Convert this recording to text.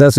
10